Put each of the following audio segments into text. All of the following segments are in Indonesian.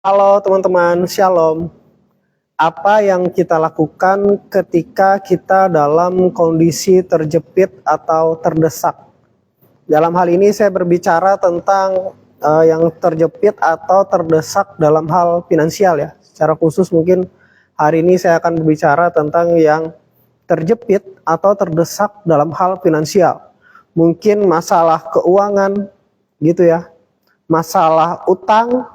Halo teman-teman, Shalom. Apa yang kita lakukan ketika kita dalam kondisi terjepit atau terdesak? Dalam hal ini saya berbicara tentang yang terjepit atau terdesak dalam hal finansial ya. Secara khusus mungkin hari ini saya akan berbicara tentang yang terjepit atau terdesak dalam hal finansial. Mungkin masalah keuangan gitu ya. Masalah utang,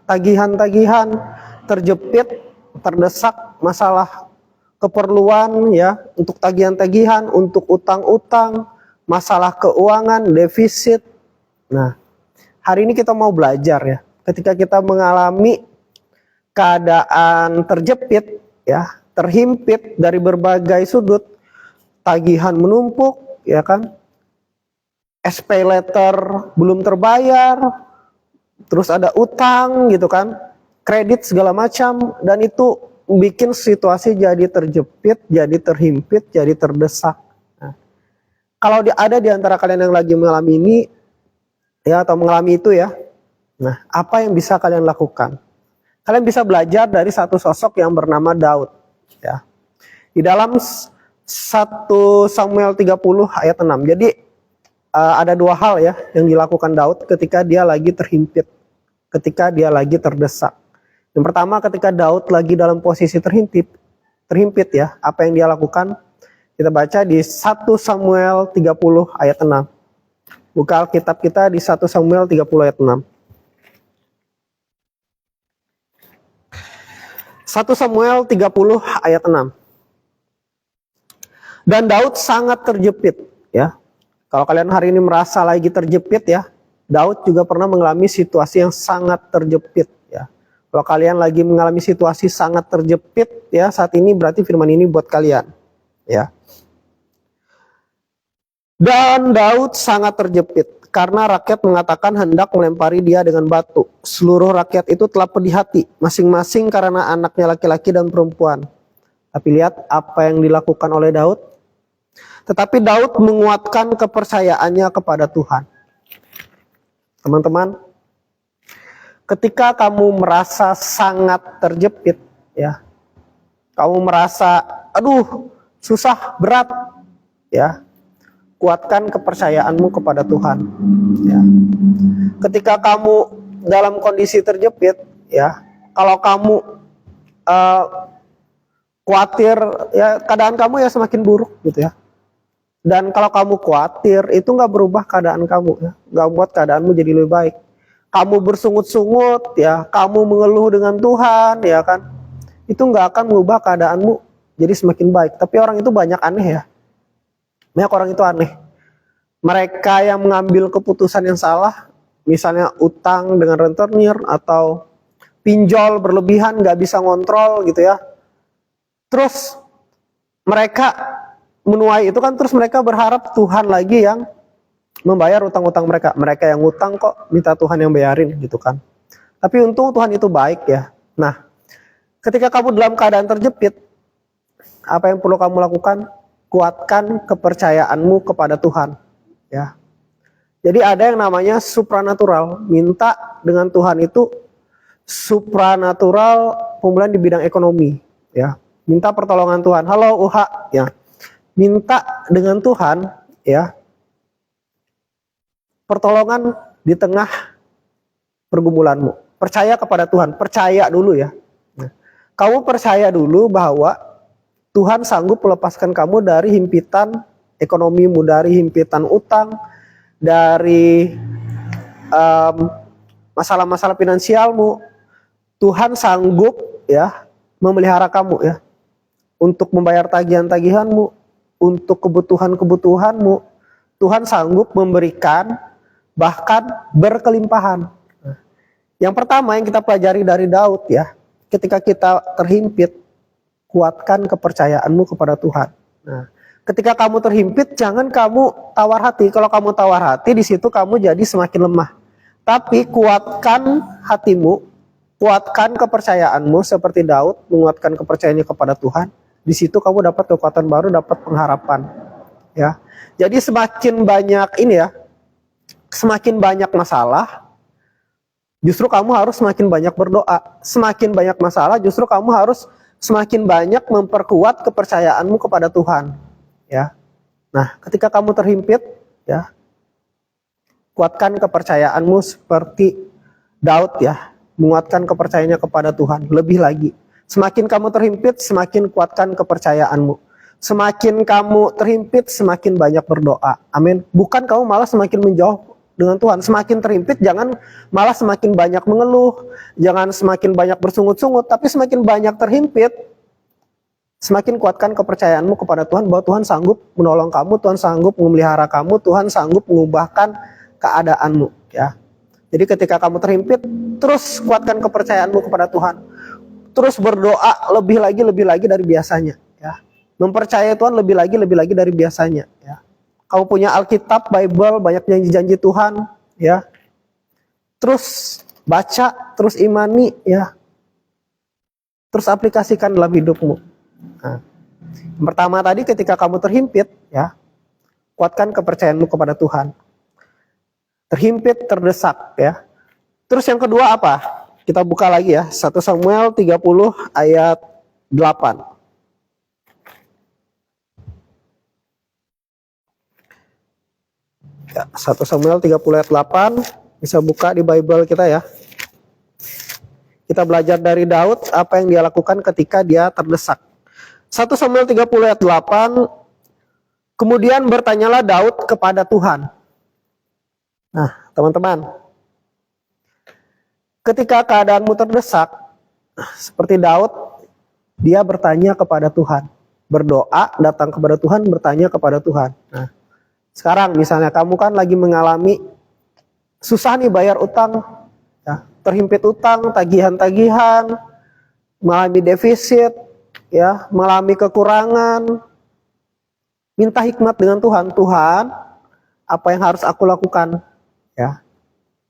tagihan-tagihan, terjepit, terdesak, masalah keperluan ya, untuk tagihan-tagihan, untuk utang-utang, masalah keuangan, defisit. Nah, hari ini kita mau belajar ya, ketika kita mengalami keadaan terjepit ya, terhimpit dari berbagai sudut, tagihan menumpuk ya kan, SP letter belum terbayar, terus ada utang gitu kan, kredit segala macam, dan itu bikin situasi jadi terjepit, jadi terhimpit, jadi terdesak. Nah, kalau ada di antara kalian yang lagi mengalami ini ya, atau mengalami itu ya, nah apa yang bisa kalian lakukan? Kalian bisa belajar dari satu sosok yang bernama Daud ya. Di dalam 1 Samuel 30 ayat 6. Jadi ada dua hal ya yang dilakukan Daud ketika dia lagi terhimpit, ketika dia lagi terdesak. Yang pertama, ketika Daud lagi dalam posisi terhimpit ya, apa yang dia lakukan? Kita baca di 1 Samuel 30 ayat 6. Buka Alkitab kita di 1 Samuel 30 ayat 6. 1 Samuel 30 ayat 6. Dan Daud sangat terjepit ya. Kalau kalian hari ini merasa lagi terjepit ya, Daud juga pernah mengalami situasi yang sangat terjepit ya. Kalau kalian lagi mengalami situasi sangat terjepit ya saat ini, berarti firman ini buat kalian ya. Dan Daud sangat terjepit karena rakyat mengatakan hendak melempari dia dengan batu. Seluruh rakyat itu telah pedih hati, masing-masing karena anaknya laki-laki dan perempuan. Tapi lihat apa yang dilakukan oleh Daud. Tetapi Daud menguatkan kepercayaannya kepada Tuhan. Teman-teman, ketika kamu merasa sangat terjepit ya, kamu merasa aduh susah, berat ya, kuatkan kepercayaanmu kepada Tuhan ya. Ketika kamu dalam kondisi terjepit ya, kalau kamu khawatir ya, keadaan kamu ya semakin buruk gitu ya. Dan kalau kamu khawatir, itu nggak berubah keadaan kamu ya, nggak buat keadaanmu jadi lebih baik. Kamu bersungut-sungut ya, kamu mengeluh dengan Tuhan ya kan, itu nggak akan mengubah keadaanmu jadi semakin baik. Tapi orang itu banyak aneh ya, banyak orang itu aneh. Mereka yang mengambil keputusan yang salah, misalnya utang dengan rentenir atau pinjol berlebihan, nggak bisa ngontrol gitu ya. Terus mereka menuai itu kan, terus mereka berharap Tuhan lagi yang membayar utang-utang mereka. Mereka yang utang kok minta Tuhan yang bayarin gitu kan. Tapi untung Tuhan itu baik ya. Nah, ketika kamu dalam keadaan terjepit, apa yang perlu kamu lakukan? Kuatkan kepercayaanmu kepada Tuhan ya. Jadi ada yang namanya supranatural. Minta dengan Tuhan itu supranatural, pemulihan di bidang ekonomi ya. Minta pertolongan Tuhan. Halo UH ya. Minta dengan Tuhan ya, pertolongan di tengah pergumulanmu. Percaya kepada Tuhan, percaya dulu ya. Nah, kamu percaya dulu bahwa Tuhan sanggup melepaskan kamu dari himpitan ekonomimu, dari himpitan utang, dari masalah-masalah finansialmu. Tuhan sanggup ya memelihara kamu ya, untuk membayar tagihan-tagihanmu, untuk kebutuhan-kebutuhanmu. Tuhan sanggup memberikan, bahkan berkelimpahan. Yang pertama yang kita pelajari dari Daud ya, ketika kita terhimpit, kuatkan kepercayaanmu kepada Tuhan. Nah, ketika kamu terhimpit, jangan kamu tawar hati. Kalau kamu tawar hati, di situ kamu jadi semakin lemah. Tapi kuatkan hatimu, kuatkan kepercayaanmu seperti Daud menguatkan kepercayaannya kepada Tuhan. Di situ kamu dapat kekuatan baru, dapat pengharapan ya. Jadi semakin banyak ini ya, semakin banyak masalah, Justru kamu harus semakin banyak berdoa. Semakin banyak masalah, justru kamu harus semakin banyak memperkuat kepercayaanmu kepada Tuhan. Ya. Nah, ketika kamu terhimpit, ya, kuatkan kepercayaanmu seperti Daud, ya, menguatkan kepercayaannya kepada Tuhan lebih lagi. Semakin kamu terhimpit, semakin kuatkan kepercayaanmu. Semakin kamu terhimpit, semakin banyak berdoa. Amin. Bukan kamu malah semakin menjauh dengan Tuhan. Semakin terhimpit, jangan malah semakin banyak mengeluh, jangan semakin banyak bersungut-sungut, tapi semakin banyak terhimpit, semakin kuatkan kepercayaanmu kepada Tuhan bahwa Tuhan sanggup menolong kamu, Tuhan sanggup memelihara kamu, Tuhan sanggup mengubahkan keadaanmu, ya. Jadi ketika kamu terhimpit, terus kuatkan kepercayaanmu kepada Tuhan. Terus berdoa lebih lagi dari biasanya, ya. Mempercayai Tuhan lebih lagi dari biasanya, ya. Kamu punya Alkitab, Bible, banyak janji-janji Tuhan, ya. Terus baca, terus imani, ya. Terus aplikasikan dalam hidupmu. Nah, yang pertama tadi ketika kamu terhimpit, ya, kuatkan kepercayaanmu kepada Tuhan. Terhimpit, terdesak, ya. Terus yang kedua apa? Kita buka lagi ya, 1 Samuel 30 ayat 8. Ya, 1 Samuel 30 ayat 8, bisa buka di Bible kita ya. Kita belajar dari Daud apa yang dia lakukan ketika dia terdesak. 1 Samuel 30 ayat 8, kemudian bertanyalah Daud kepada Tuhan. Nah, teman-teman, ketika keadaanmu terdesak, seperti Daud, dia bertanya kepada Tuhan. Berdoa, datang kepada Tuhan, bertanya kepada Tuhan. Nah, sekarang misalnya kamu kan lagi mengalami susah nih bayar utang, ya, terhimpit utang, tagihan-tagihan, mengalami defisit, ya, mengalami kekurangan. Minta hikmat dengan Tuhan. Tuhan, apa yang harus aku lakukan? Ya,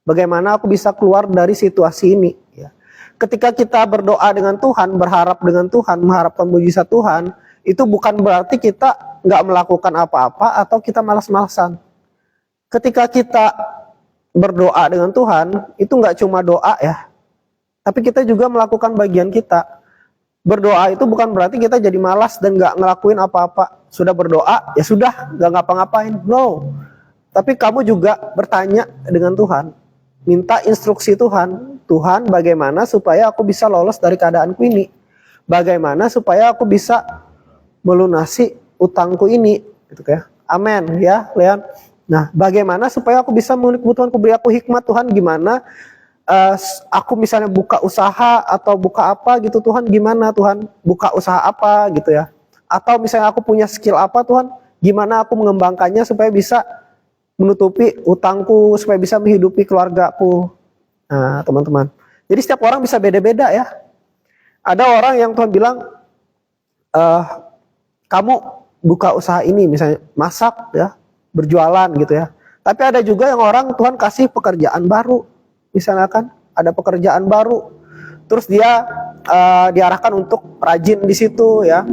bagaimana aku bisa keluar dari situasi ini? Ya. Ketika kita berdoa dengan Tuhan, berharap dengan Tuhan, mengharapkan mujizat Tuhan, itu bukan berarti kita nggak melakukan apa-apa atau kita malas-malasan. Ketika kita berdoa dengan Tuhan, itu nggak cuma doa ya, tapi kita juga melakukan bagian kita. Berdoa itu bukan berarti kita jadi malas dan nggak ngelakuin apa-apa. Sudah berdoa, ya sudah, nggak ngapa-ngapain. No. Tapi kamu juga bertanya dengan Tuhan. Minta instruksi Tuhan. Tuhan, bagaimana supaya aku bisa lolos dari keadaanku ini? Bagaimana supaya aku bisa melunasi utangku ini? Gitu ya. Amin ya, Leon. Nah, bagaimana supaya aku bisa memenuhi kebutuhanku? Beri aku hikmat Tuhan, gimana? Aku misalnya buka usaha atau buka apa gitu, Tuhan gimana Tuhan, buka usaha apa gitu ya, atau misalnya aku punya skill apa Tuhan, gimana aku mengembangkannya supaya bisa menutupi utangku, supaya bisa menghidupi keluargaku. Nah, teman-teman, jadi setiap orang bisa beda-beda ya. Ada orang yang Tuhan bilang, kamu buka usaha ini, misalnya masak ya, berjualan gitu ya. Tapi ada juga yang orang Tuhan kasih pekerjaan baru. Misalnya kan ada pekerjaan baru, terus dia diarahkan untuk rajin di situ ya,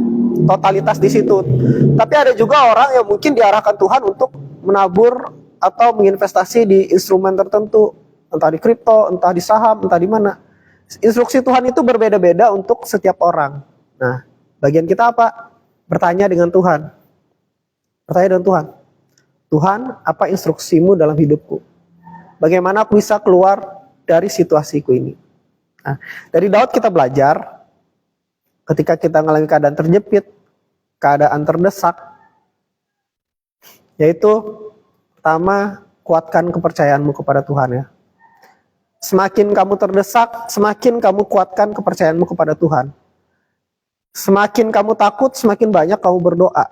totalitas di situ. Tapi ada juga orang yang mungkin diarahkan Tuhan untuk menabur atau menginvestasi di instrumen tertentu, entah di kripto, entah di saham, entah di mana. Instruksi Tuhan itu berbeda-beda untuk setiap orang. Nah, bagian kita apa? Bertanya dengan Tuhan. Bertanya dengan Tuhan. Tuhan, apa instruksimu dalam hidupku? Bagaimana aku bisa keluar dari situasiku ini? Nah, dari Daud kita belajar, ketika kita mengalami keadaan terjepit, keadaan terdesak, yaitu pertama, kuatkan kepercayaanmu kepada Tuhan ya. Semakin kamu terdesak, semakin kamu kuatkan kepercayaanmu kepada Tuhan. Semakin kamu takut, semakin banyak kamu berdoa.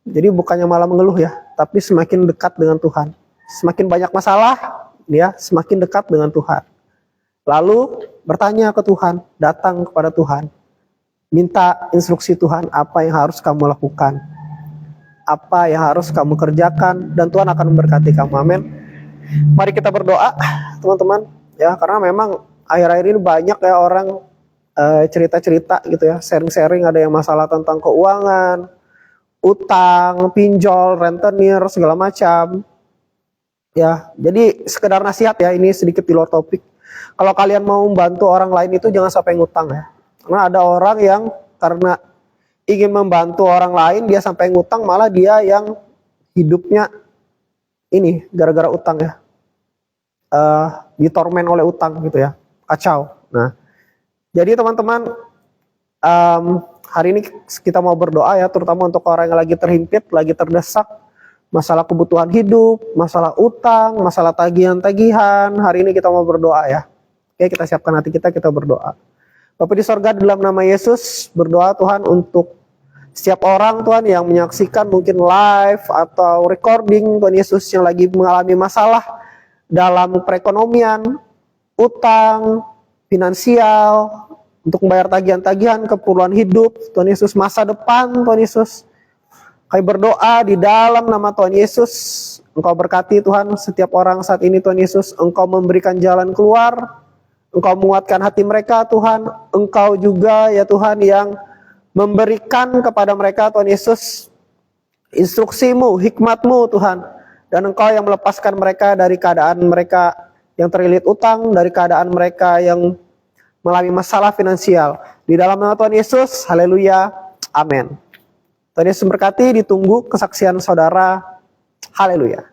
Jadi bukannya malah mengeluh ya, tapi semakin dekat dengan Tuhan. Semakin banyak masalah, ya, semakin dekat dengan Tuhan. Lalu bertanya ke Tuhan, datang kepada Tuhan. Minta instruksi Tuhan apa yang harus kamu lakukan. Apa yang harus kamu kerjakan, dan Tuhan akan memberkati kamu. Amin. Mari kita berdoa, teman-teman, ya, karena memang akhir-akhir ini banyak ya orang cerita-cerita gitu ya, sharing-sharing, ada yang masalah tentang keuangan, utang, pinjol, rentenir, segala macam. Ya, jadi sekedar nasihat ya, ini sedikit di luar topik. Kalau kalian mau membantu orang lain itu jangan sampai ngutang ya. Karena ada orang yang karena ingin membantu orang lain dia sampai ngutang, malah dia yang hidupnya ini gara-gara utang ya. Ditormen oleh utang gitu ya. Kacau. Nah, jadi teman-teman, hari ini kita mau berdoa ya, terutama untuk orang yang lagi terhimpit, lagi terdesak, masalah kebutuhan hidup, masalah utang, masalah tagihan-tagihan. Hari ini kita mau berdoa ya. Oke, kita siapkan hati kita berdoa. Bapa di sorga, dalam nama Yesus, berdoa Tuhan untuk setiap orang Tuhan yang menyaksikan mungkin live atau recording Tuhan Yesus yang lagi mengalami masalah dalam perekonomian, utang, finansial, untuk membayar tagihan-tagihan, keperluan hidup, Tuhan Yesus, masa depan, Tuhan Yesus. Kami berdoa di dalam nama Tuhan Yesus, Engkau berkati Tuhan setiap orang saat ini Tuhan Yesus, Engkau memberikan jalan keluar, Engkau menguatkan hati mereka Tuhan, Engkau juga ya Tuhan yang memberikan kepada mereka Tuhan Yesus instruksimu, hikmatmu Tuhan, dan Engkau yang melepaskan mereka dari keadaan mereka yang terlilit utang, dari keadaan mereka yang mengalami masalah finansial. Di dalam nama Tuhan Yesus, haleluya, amin. Tuhan Yesus berkati, ditunggu kesaksian saudara, haleluya.